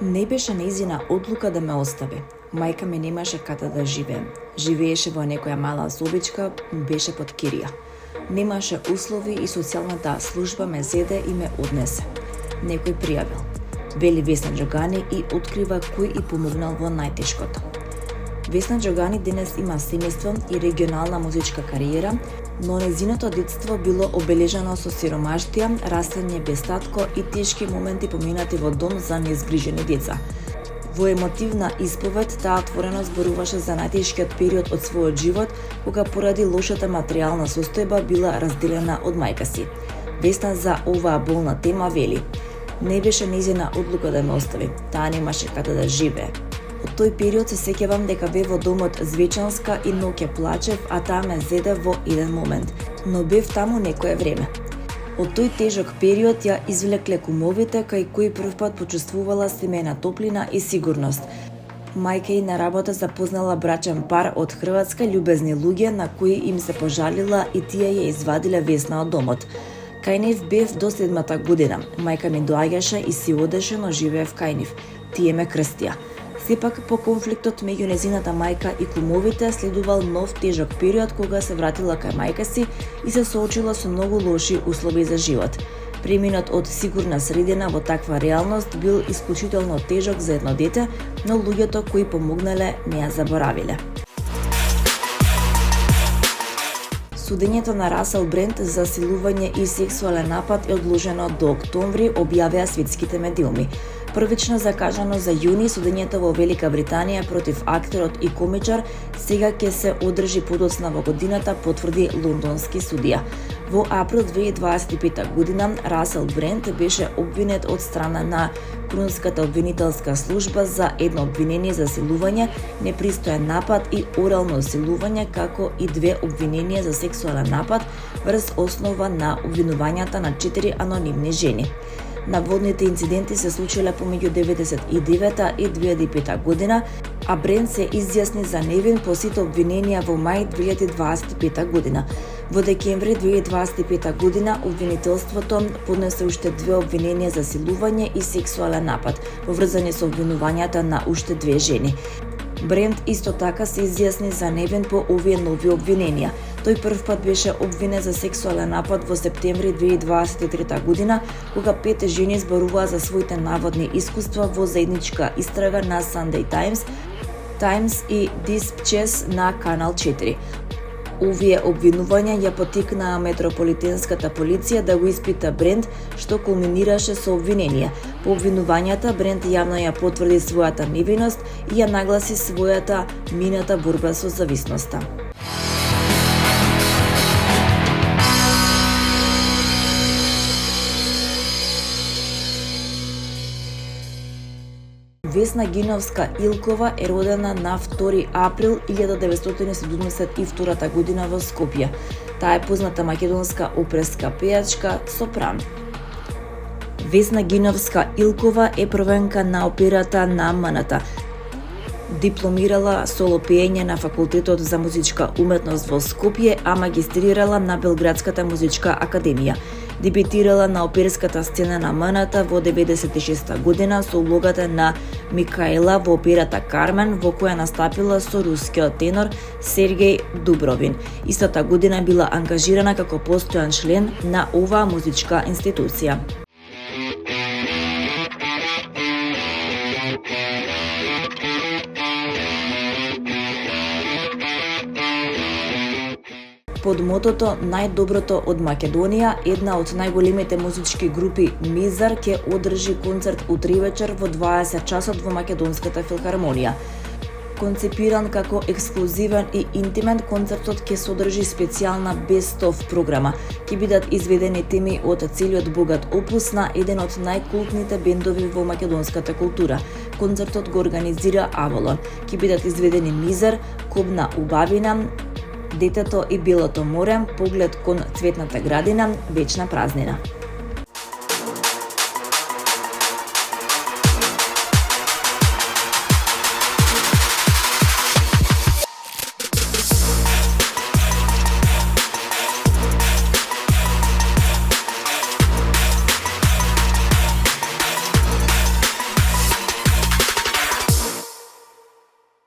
Не беше нејзина одлука да ме остави. Мајка ми немаше каде да живее. Живееше во некоја мала собичка, беше под кирија. Немаше услови и социјалната служба ме зеде и ме однесе. Некој пријавил. Вели Весна Џогани и открива кој и помогнал во најтешкото. Весна Џогани денес има семејство и регионална музичка кариера, но нејзиното детство било обележано со сиромаштија, растење без татко и тешки моменти поминати во дом за незгрижени деца. Во емотивна исповед таа отворено зборуваше за најтешкиот период од својот живот, кога поради лошата материјална состојба била разделена од мајка си. Весна за оваа болна тема вели: не беше нејзина одлука да ме остави, таа немаше каде да живее. Од тој период се сеќавам дека бев во домот Звечанска и ноќе плачев, а таа ме зеде во еден момент, но бев таму некое време. Од тој тежок период ја извлекле кумовите, кај кои првпат почувствувала семејна топлина и сигурност. Мајка и на работа запознала брачен пар од Хрватска, љубезни луѓе на кои им се пожалила и тие ја извадиле Весна од домот. Кај нив бев до 7-та година. Мајка ми доаѓаше и си одеше, но живеев кај нив. Тие ме крстија. Сепак, по конфликтот меѓу незината мајка и кумовите следувал нов тежок период кога се вратила кај мајка си и се соочила со многу лоши услови за живот. Преминот од сигурна средина во таква реалност бил исклучително тежок за едно дете, но луѓето кои помогнале не ја заборавиле. Судењето на Расел Брент за силување и сексуален напад е одложено до октомври, објавија светските медиуми. Првично закажано за јуни, судењето во Велика Британија против актерот и комичар сега ќе се одржи подоцна во годината, потврди лондонски судија. Во април 2025 година Расел Брент беше обвинет од страна на Крунската обвинителска служба за едно обвинение за силување, непристоен напад и орално силување, како и 2 обвиненија за сексуален напад врз основа на обвинувањата на 4 анонимни жени. Наводните инциденти се случиле помеѓу 1999 и 2005 година, а Брент се изјасни за невин по сите обвиненија во мај 2025 година. Во декември 2025 година обвинителството поднесе уште 2 обвиненија за силување и сексуален напад, поврзани со обвинувањата на уште 2 жени. Брент исто така се изјасни за невин по овие нови обвиненија. Тој првпат беше обвинет за сексуален напад во септември 2023 година, кога 5 жени зборуваа за своите наводни искуства во заедничка истрага на Sunday Times и Dispatch на Канал 4. Овие обвинувања ја поттикнаа метрополитенската полиција да го испита Брент, што кулминираше со обвинение. По обвинувањата, Брент јавно ја потврди својата невиност и ја нагласи својата мината борба со зависноста. Весна Гиновска-Илкова е родена на 2 април 1972 година во Скопје. Таа е позната македонска оперска пејачка, сопран. Весна Гиновска-Илкова е првенка на операта на МНТ. Дипломирала соло пеење на Факултетот за музичка уметност во Скопје, а магистрирала на Белградската музичка академија. Дебитирала на оперската сцена на МНТ во 1996 година со улогата на Микаела во операта Кармен, во која настапила со рускиот тенор Сергеј Дубровин. Истата година била ангажирана како постојан член на оваа музичка институција. Под мотото "Најдоброто од Македонија", една од најголемите музички групи Мизар ќе одржи концерт утре вечер во 20 часот во Македонската филхармонија. Концепиран како ексклузивен и интимен, концертот ќе содржи специјална бест-оф програма. Ќе бидат изведени теми од целиот богат опус на еден од најкултните бендови во македонската култура. Концертот го организира Авалон. Ќе бидат изведени Мизар, Кобна Убавина, детето и билото море, поглед кон цветната градина, вечна празнина.